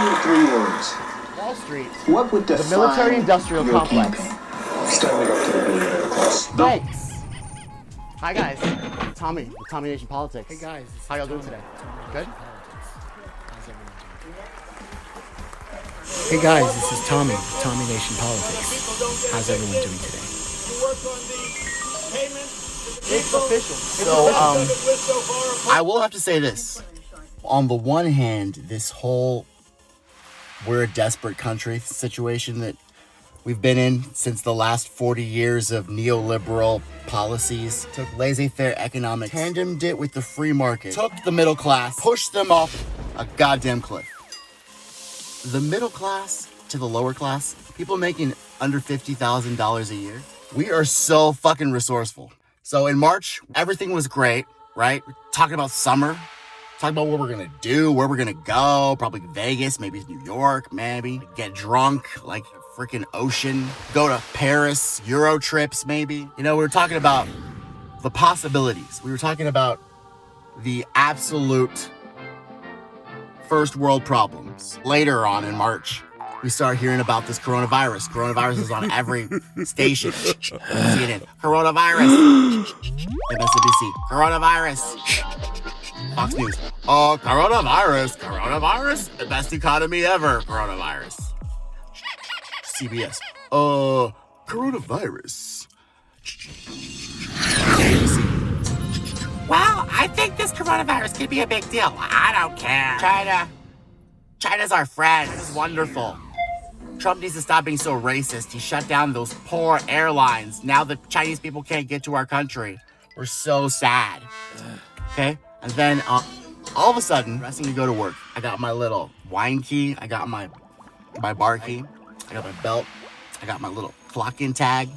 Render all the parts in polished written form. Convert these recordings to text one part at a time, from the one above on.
you three words. Wall Street. What would define the military-industrial your complex. kingdom? Standing up to the billionaire class. Thanks. Hi guys, Tommy, the Tommy Nation Politics. Hey guys, how y'all doing today? Good? Hey guys, this is Tommy, the Tommy Nation Politics. How's everyone doing today? It's official. So, I will have to say this. On the one hand, this whole we're a desperate country situation that we've been in since the last 40 years of neoliberal policies, took laissez-faire economics, tandemed it with the free market, took the middle class, pushed them off a goddamn cliff. The middle class to the lower class, people making under $50,000 a year, we are so fucking resourceful. So in March, everything was great, right? We're talking about summer, talking about what we're gonna do, where we're gonna go, probably Vegas, maybe New York, maybe. Get drunk, like a freaking ocean, go to Paris, Euro trips, maybe. You know, we were talking about the possibilities. We were talking about the absolute first world problems. Later on in March, we start hearing about this coronavirus. Coronavirus is on every station. CNN, coronavirus. MSNBC, coronavirus. Fox News, oh, coronavirus, the best economy ever, coronavirus. CBS, coronavirus. Well, I think this coronavirus could be a big deal. I don't care. China's our friend. This is wonderful. Trump needs to stop being so racist. He shut down those poor airlines. Now the Chinese people can't get to our country. We're so sad. Okay? And then all of a sudden, resting to go to work. I got my little wine key. I got my bar key. I got my belt. I got my little clock-in tag.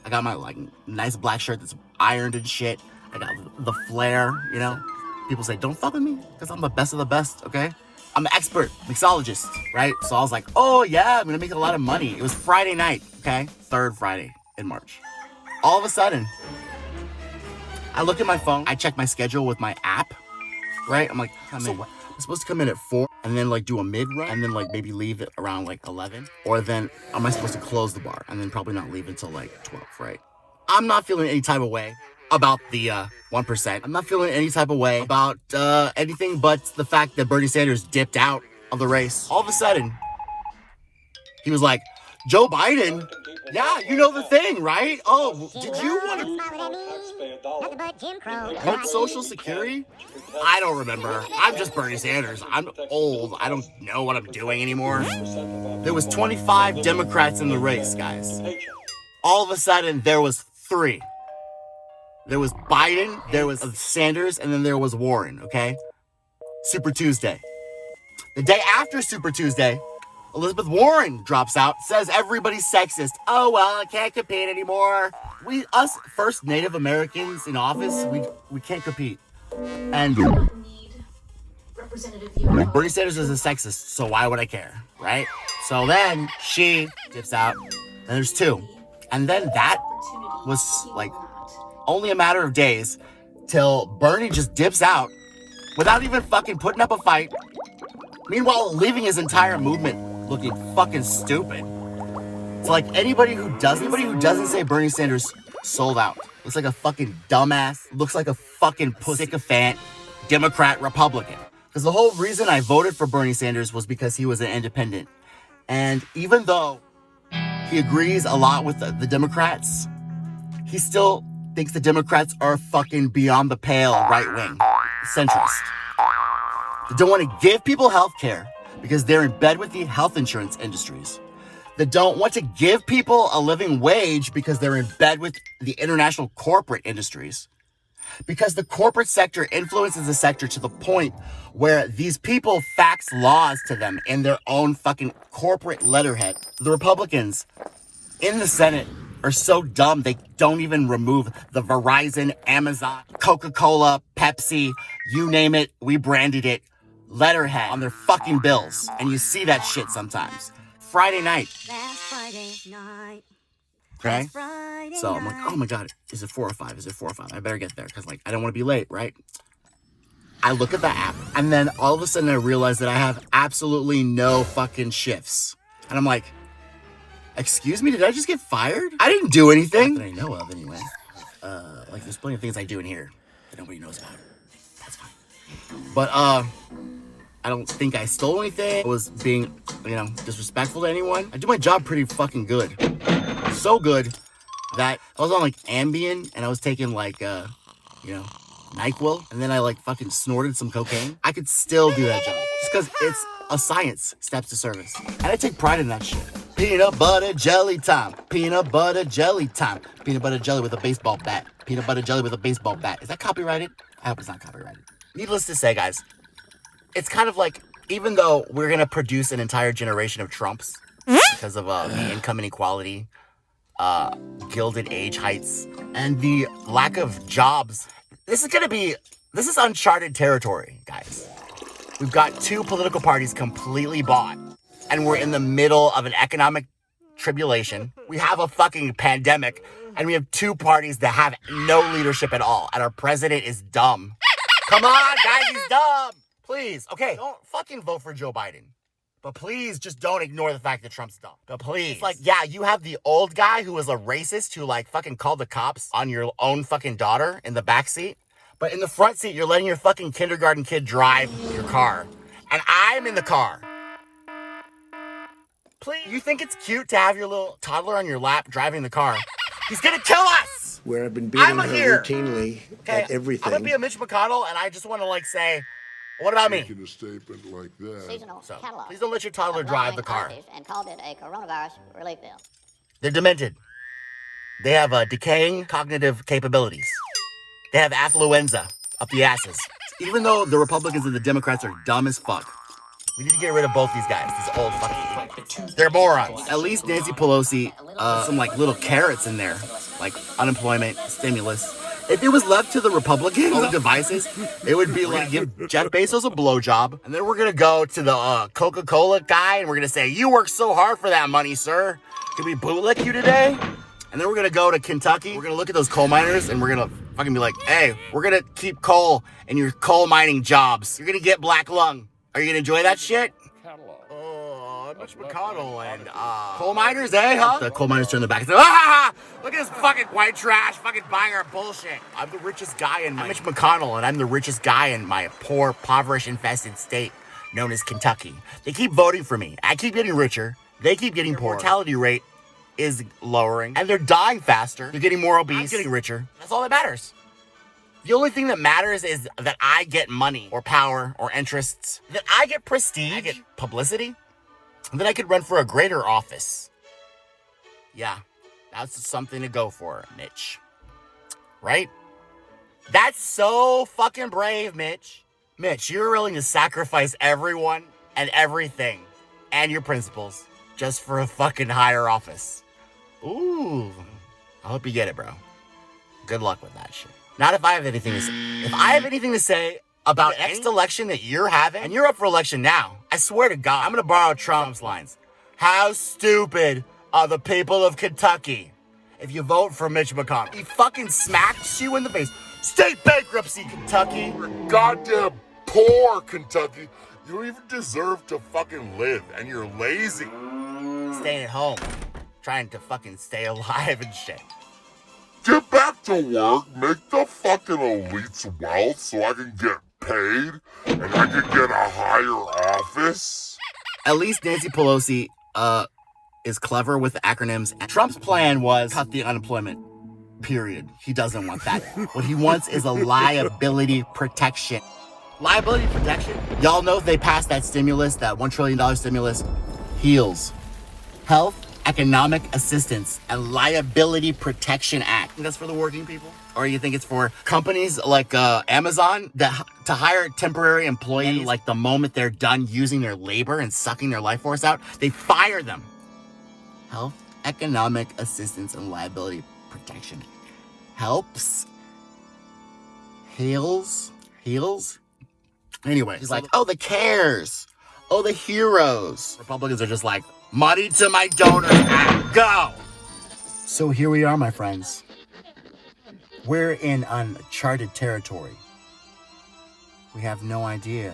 I got my like nice black shirt that's ironed and shit. I got the flair, you know? People say, don't fuck with me, because I'm the best of the best, okay? I'm an expert mixologist, right? So I was like, oh yeah, I'm gonna make a lot of money. It was Friday night, okay? Third Friday in March. All of a sudden, I look at my phone, I check my schedule with my app, right? I'm like, I'm supposed to come in at 4 and then like do a mid-run and then like maybe leave it around like 11. Or then am I supposed to close the bar and then probably not leave until like 12, right? I'm not feeling any type of way about the 1%. I'm not feeling any type of way about anything but the fact that Bernie Sanders dipped out of the race. All of a sudden, he was like, Joe Biden? Yeah, you know the thing, right? Oh, did you want to cut Social Security? I don't remember. I'm just Bernie Sanders. I'm old. I don't know what I'm doing anymore. There was 25 Democrats in the race, guys. All of a sudden, there was 3. There was Biden, there was Sanders, and then there was Warren, okay? Super Tuesday. The day after Super Tuesday, Elizabeth Warren drops out, says everybody's sexist. Oh, well, I can't compete anymore. Us first Native Americans in office, we can't compete. And Bernie Sanders is a sexist, so why would I care, right? So then she dips out, and there's 2. And then that was like only a matter of days till Bernie just dips out without even fucking putting up a fight. Meanwhile, leaving his entire movement looking fucking stupid. It's like anybody who doesn't say Bernie Sanders sold out looks like a fucking dumbass, looks like a fucking pussycaffant Democrat Republican. Because the whole reason I voted for Bernie Sanders was because he was an independent. And even though he agrees a lot with the Democrats, he still thinks the Democrats are fucking beyond the pale right-wing, centrist. They don't want to give people health care because they're in bed with the health insurance industries. They don't want to give people a living wage because they're in bed with the international corporate industries. Because the corporate sector influences the sector to the point where these people fax laws to them in their own fucking corporate letterhead. The Republicans in the Senate are so dumb they don't even remove the Verizon, Amazon, Coca-Cola, Pepsi, you name it, we branded it, letterhead on their fucking bills. And you see that shit sometimes. Friday night. Last Friday night. Okay? So I'm like, oh my God, is it 4 or 5? Is it 4 or 5? I better get there because like I don't want to be late, right? I look at the app, and then all of a sudden I realize that I have absolutely no fucking shifts. And I'm like, excuse me, did I just get fired? I didn't do anything. Not that I know of, anyway. Like, there's plenty of things I do in here that nobody knows about. That's fine. But, I don't think I stole anything. I was being, disrespectful to anyone. I do my job pretty fucking good. So good that I was on, like, Ambien, and I was taking, like, NyQuil, and then I, like, fucking snorted some cocaine. I could still do that job. Just because it's a science, steps to service. And I take pride in that shit. Peanut butter jelly time. Peanut butter jelly time. Peanut butter jelly with a baseball bat. Peanut butter jelly with a baseball bat. Is that copyrighted? I hope it's not copyrighted. Needless to say, guys, it's kind of like, even though we're going to produce an entire generation of Trumps because of the income inequality, gilded age heights, and the lack of jobs, this is uncharted territory, guys. We've got two political parties completely bought, and we're in the middle of an economic tribulation. We have a fucking pandemic, and we have two parties that have no leadership at all, and our president is dumb. Come on, guys, he's dumb. Please, okay, don't fucking vote for Joe Biden. But please, just don't ignore the fact that Trump's dumb. But please. It's like, yeah, you have the old guy who was a racist who, like, fucking called the cops on your own fucking daughter in the backseat. But in the front seat, you're letting your fucking kindergarten kid drive your car. And I'm in the car. Please. You think it's cute to have your little toddler on your lap driving the car? He's gonna kill us! Where I've been beating her here. routinely Okay, at everything. I'm gonna be a Mitch McConnell, and I just want to, like, say, what about me? Making a statement like that. Seasonal So, catalog please don't let your toddler drive the car. and called it a coronavirus relief bill. They're demented. They have decaying cognitive capabilities. They have affluenza up the asses. Even though the Republicans and the Democrats are dumb as fuck, we need to get rid of both these guys. These old fucking... They're morons. At least Nancy Pelosi, some, like, little carrots in there. Like, unemployment, stimulus. If it was left to the Republicans, all the devices, it would be like, give Jeff Bezos a blowjob, and then we're gonna go to the Coca-Cola guy, and we're gonna say, you worked so hard for that money, sir. Can we bootlick you today? And then we're gonna go to Kentucky. We're gonna look at those coal miners, and we're gonna fucking be like, hey, we're gonna keep coal in your coal mining jobs. You're gonna get black lung. Are you gonna enjoy that shit? Mitch McConnell and coal miners, eh, huh? The coal miners turn their back and say, ah, look at this fucking white trash fucking buying our bullshit. I'm the richest guy in my... Mitch McConnell, and I'm the richest guy in my poor, impoverished-infested state known as Kentucky. They keep voting for me. I keep getting richer. They keep getting poor. Mortality rate is lowering, and they're dying faster. They're getting more obese. I'm getting richer. That's all that matters. The only thing that matters is that I get money or power or interests, that I get prestige, I get publicity, and then I could run for a greater office. Yeah, that's something to go for, Mitch. Right? That's so fucking brave, Mitch. Mitch, you're willing to sacrifice everyone and everything and your principles just for a fucking higher office. Ooh, I hope you get it, bro. Good luck with that shit. Not if I have anything to say. If I have anything to say about the next election that you're having, and you're up for election now, I swear to God, I'm gonna borrow Trump's lines. How stupid are the people of Kentucky if you vote for Mitch McConnell? He fucking smacks you in the face. State bankruptcy, Kentucky. You're goddamn poor, Kentucky. You don't even deserve to fucking live, and you're lazy. Staying at home, trying to fucking stay alive and shit. Get back to work, make the fucking elites wealth so I can get paid, and I can get a higher office. At least Nancy Pelosi, is clever with acronyms. Trump's plan was cut the unemployment, period. He doesn't want that. What he wants is a liability protection. Liability protection? Y'all know if they passed that stimulus, that $1 trillion stimulus, HEALS, Health, Economic Assistance, and Liability Protection Act. That's for the working people? Or you think it's for companies like Amazon that to hire temporary employees, like the moment they're done using their labor and sucking their life force out, they fire them. Health, Economic Assistance, and Liability Protection. Helps? Heals? Anyway, he's like, oh, the cares. Oh, the heroes. Republicans are just like, money to my donors and go. So here we are, my friends. We're in uncharted territory. We have no idea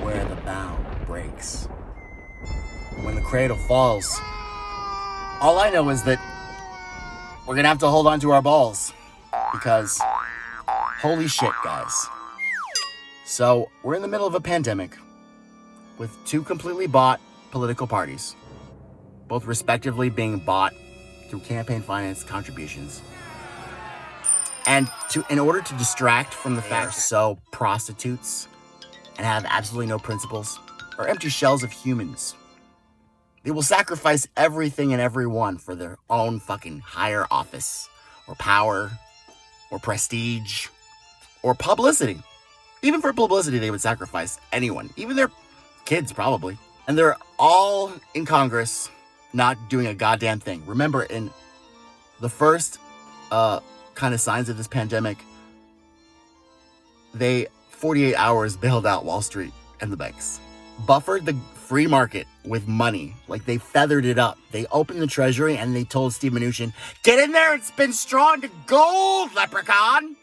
where the bow breaks. When the cradle falls, all I know is that we're gonna have to hold on to our balls because holy shit, guys. So we're in the middle of a pandemic with two completely bought political parties, both respectively being bought through campaign finance contributions. And in order to distract from the fact so prostitutes and have absolutely no principles are empty shells of humans. They will sacrifice everything and everyone for their own fucking higher office or power or prestige or publicity. Even for publicity, they would sacrifice anyone, even their kids probably. And they're all in Congress not doing a goddamn thing. Remember, in the first kind of signs of this pandemic, they 48 hours bailed out Wall Street and the banks, buffered the free market with money, like they feathered it up. They opened the treasury and they told Steve Mnuchin, get in there and spin straw into gold, leprechaun.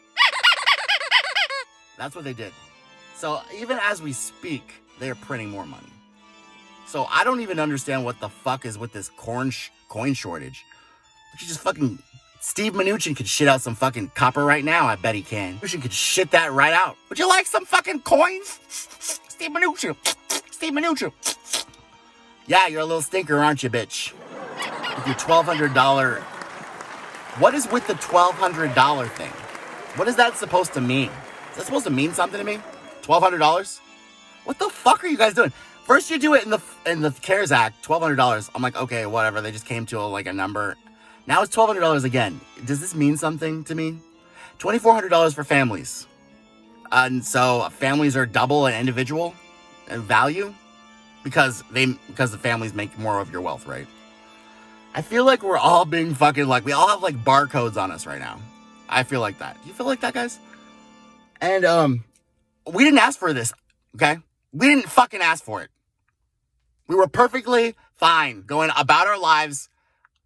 That's what they did. So even as we speak, they're printing more money. So I don't even understand what the fuck is with this coin shortage. Which is just fucking... Steve Mnuchin could shit out some fucking copper right now. I bet he can. Mnuchin could shit that right out. Would you like some fucking coins? Steve Mnuchin. Steve Mnuchin. Yeah, you're a little stinker, aren't you, bitch? With your $1,200... What is with the $1,200 thing? What is that supposed to mean? Is that supposed to mean something to me? $1,200? What the fuck are you guys doing? First you do it in the CARES Act, $1,200. I'm like, okay, whatever. They just came to a number. Now it's $1,200 again. Does this mean something to me? $2,400 for families. And so families are double an individual in value because the families make more of your wealth, right? I feel like we're all being fucking we all have barcodes on us right now. I feel like that. Do you feel like that, guys? And we didn't ask for this, okay? We didn't fucking ask for it. We were perfectly fine going about our lives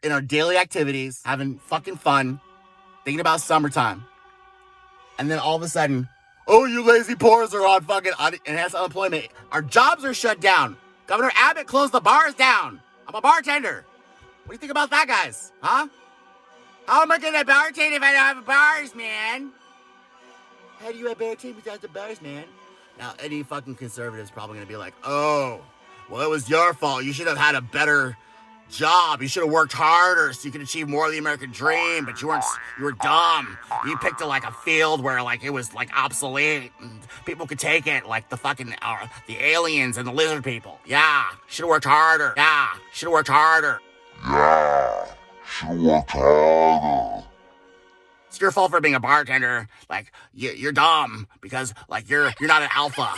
in our daily activities, having fucking fun, thinking about summertime. And then all of a sudden, oh, you lazy poors are on fucking enhanced unemployment. Our jobs are shut down. Governor Abbott closed the bars down. I'm a bartender. What do you think about that, guys? Huh? How am I gonna bartend if I don't have bars, man? How do you have bartend without the bars, man? Now, any fucking conservative's probably gonna be like, oh, well, it was your fault. You should have had a better job. You should have worked harder so you could achieve more of the American dream, but you were dumb. You picked a field where it was obsolete and people could take it, the fucking the aliens and the lizard people. Yeah, should have worked harder. Yeah, should have worked harder. Yeah, should have worked harder. It's your fault for being a bartender. You're dumb because you're not an alpha.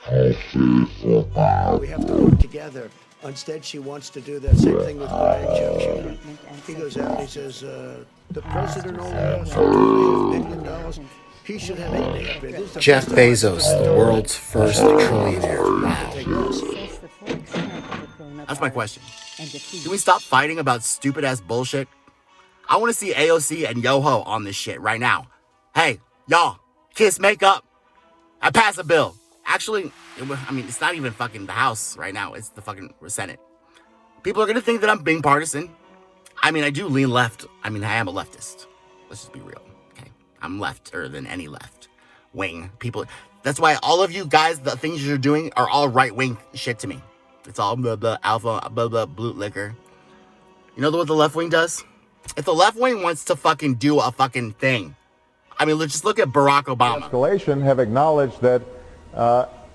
We have to work together. Instead, she wants to do that same thing with Brian Kemp. He goes out and he says, the president only has $2.5 billion. He should have $8.5 billion. Jeff Bezos, the world's first trillionaire. Wow. That's my question. Can we stop fighting about stupid-ass bullshit? I want to see AOC and Yoho on this shit right now. Hey, y'all, kiss, make up. I pass a bill. Actually, it's not even fucking the House right now. It's the fucking Senate. People are going to think that I'm being partisan. I do lean left. I am a leftist. Let's just be real, okay? I'm lefter than any left wing people. That's why all of you guys, the things you're doing are all right-wing shit to me. It's all blah, blah, alpha, blah, blah, blue liquor. You know what the left wing does? If the left wing wants to fucking do a fucking thing, let's just look at Barack Obama. Escalation have acknowledged that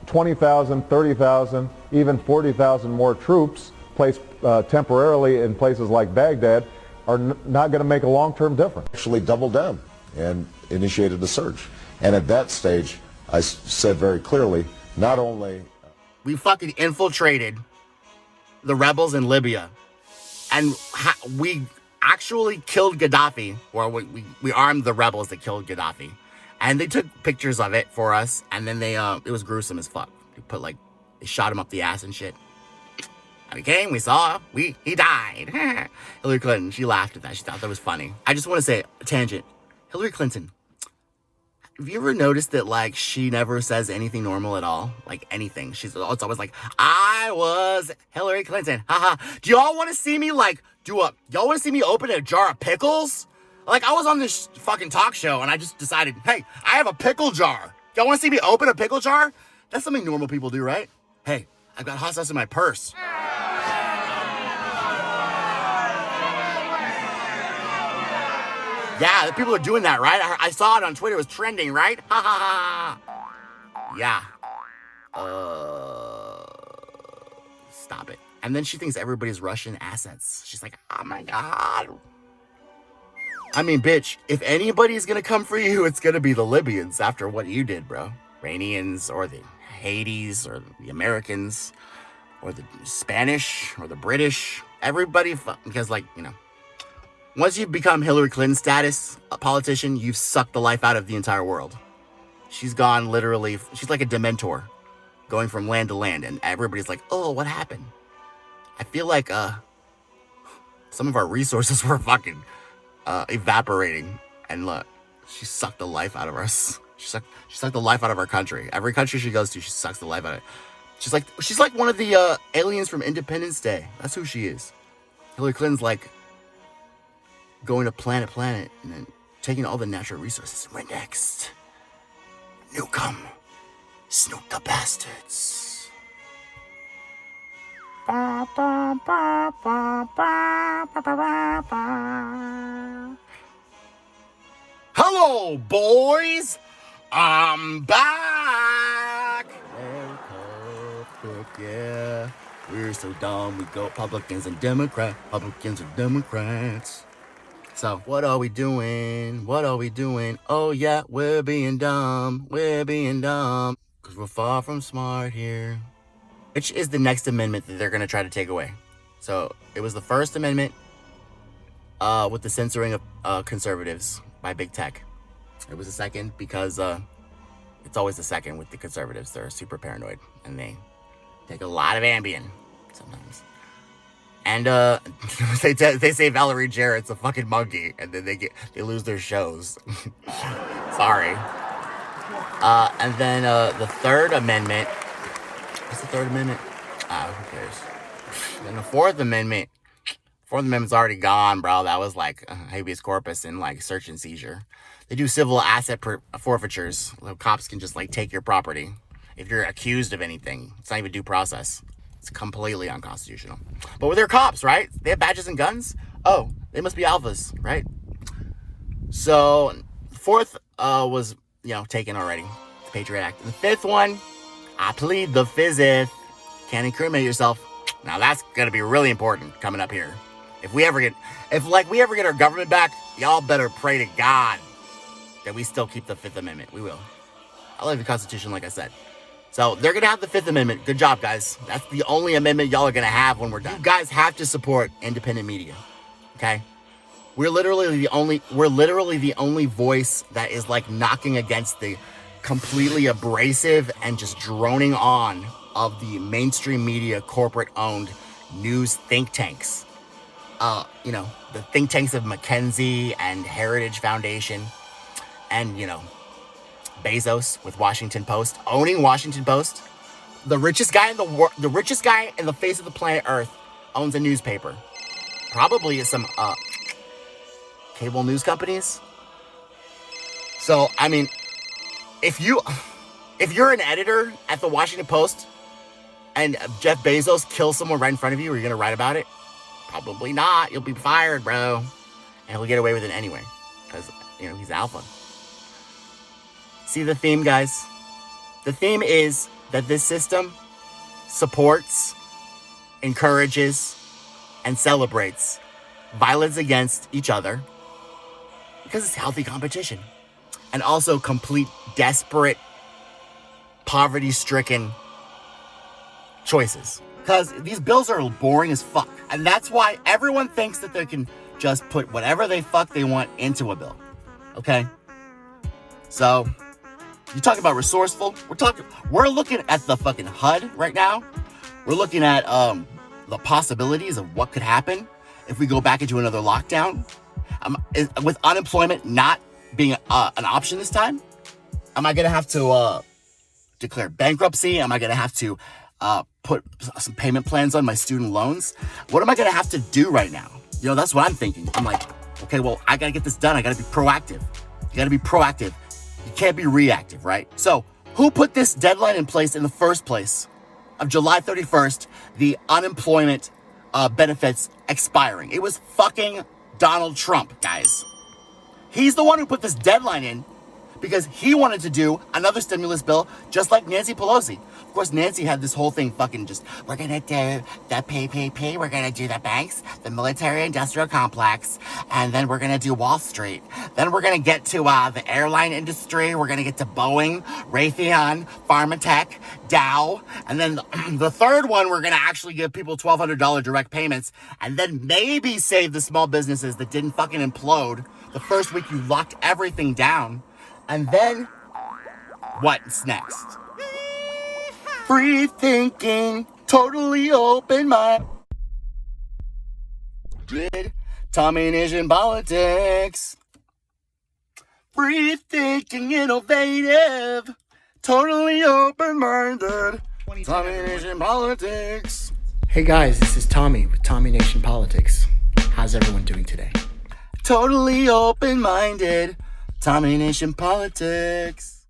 20,000, 30,000, even 40,000 more troops placed temporarily in places like Baghdad are not going to make a long-term difference. Actually doubled down and initiated a surge. And at that stage, I said very clearly, not only... We fucking infiltrated the rebels in Libya. And we actually killed Gaddafi. Or we armed the rebels that killed Gaddafi. And they took pictures of it for us. And then it was gruesome as fuck. They shot him up the ass and shit. We came, we saw, he died. Hillary Clinton, she laughed at that. She thought that was funny. I just want to say, tangent. Hillary Clinton, have you ever noticed that, like, she never says anything normal at all? Like, anything. It's always like, I was Hillary Clinton. Haha. Do y'all want to see me, like, y'all want to see me open a jar of pickles? Like, I was on this fucking talk show, and I just decided, hey, I have a pickle jar. Y'all want to see me open a pickle jar? That's something normal people do, right? Hey, I've got hot sauce in my purse. Yeah, the people are doing that, right? I saw it on Twitter. It was trending, right? Ha ha ha. Yeah. Stop it. And then she thinks everybody's Russian assets. She's like, oh my God. I mean, bitch, if anybody's gonna come for you, it's gonna be the Libyans after what you did, bro. Iranians, or the Hades, or the Americans, or the Spanish, or the British. Everybody, because, like, you know, once you become Hillary Clinton status, a politician, you've sucked the life out of the entire world. She's gone literally, she's like a dementor, going from land to land, and everybody's like, oh, what happened? I feel like some of our resources were fucking evaporating, and look, she sucked the life out of us. She sucked the life out of our country. Every country she goes to, she sucks the life out of it. She's like one of the aliens from Independence Day. That's who she is. Hillary Clinton's like going to planet and then taking all the natural resources. We're next. Nuke 'em. Snoop the bastards. Hello, boys. I'm back. Yeah. We're so dumb. We go Republicans and Democrats. So, what are we doing? Oh, yeah, we're being dumb. Because we're far from smart here. Which is the next amendment that they're going to try to take away. So, it was the First Amendment with the censoring of conservatives by big tech. It was the second because it's always the second with the conservatives. They're super paranoid, and they take a lot of Ambien sometimes. And they say Valerie Jarrett's a fucking monkey, and then they lose their shows. Sorry. And then the Third Amendment. What's the Third Amendment? Who cares? Then the Fourth Amendment. Fourth Amendment's already gone, bro. That was like habeas corpus and like search and seizure. They do civil asset forfeitures. The cops can just like take your property if you're accused of anything. It's not even due process. It's completely unconstitutional. But they're cops, right? They have badges and guns. Oh, they must be alphas, right? So, fourth was, taken already. The Patriot Act. The fifth one, I plead the fifth. Can't incriminate yourself. Now that's gonna be really important coming up here. If we ever get our government back, y'all better pray to God that we still keep the Fifth Amendment. We will. I love the Constitution, like I said. So they're going to have the Fifth Amendment. Good job, guys. That's the only amendment y'all are going to have when we're done. You guys have to support independent media. Okay? We're literally the only voice that is like knocking against the completely abrasive and just droning on of the mainstream media corporate-owned news think tanks. The think tanks of McKinsey and Heritage Foundation and, Bezos with Washington Post, owning Washington Post. The richest guy in the face of the planet Earth owns a newspaper. Probably some cable news companies. So, I mean, if you're an editor at the Washington Post and Jeff Bezos kills someone right in front of you, are you going to write about it? Probably not. You'll be fired, bro. And he'll get away with it anyway because, he's alpha. See the theme, guys? The theme is that this system supports, encourages, and celebrates violence against each other because it's healthy competition. And also complete, desperate, poverty-stricken choices. Because these bills are boring as fuck. And that's why everyone thinks that they can just put whatever they want into a bill. Okay? So, you talk about resourceful. We're looking at the fucking HUD right now. We're looking at the possibilities of what could happen if we go back into another lockdown, with unemployment not being an option this time, am I going to have to declare bankruptcy? Am I going to have to put some payment plans on my student loans? What am I going to have to do right now? You know, that's what I'm thinking. I'm like, okay, well, I got to get this done. I got to be proactive. You got to be proactive. You can't be reactive, right? So who put this deadline in place in the first place of July 31st, the unemployment benefits expiring? It was fucking Donald Trump, guys. He's the one who put this deadline in because he wanted to do another stimulus bill just like Nancy Pelosi. Of course, Nancy had this whole thing fucking just, we're going to do the PPP, we're going to do the banks, the military-industrial complex, and then we're going to do Wall Street. Then we're going to get to the airline industry, we're going to get to Boeing, Raytheon, Pharmatech, Dow, and then the third one, we're going to actually give people $1,200 direct payments, and then maybe save the small businesses that didn't fucking implode the first week you locked everything down. And then, what's next? Free thinking, totally open mind. Tommy Nation politics. Free thinking, innovative, totally open-minded. Tommy Nation politics. Hey guys, this is Tommy with Tommy Nation Politics. How's everyone doing today? Totally open-minded. Tommy Nation politics.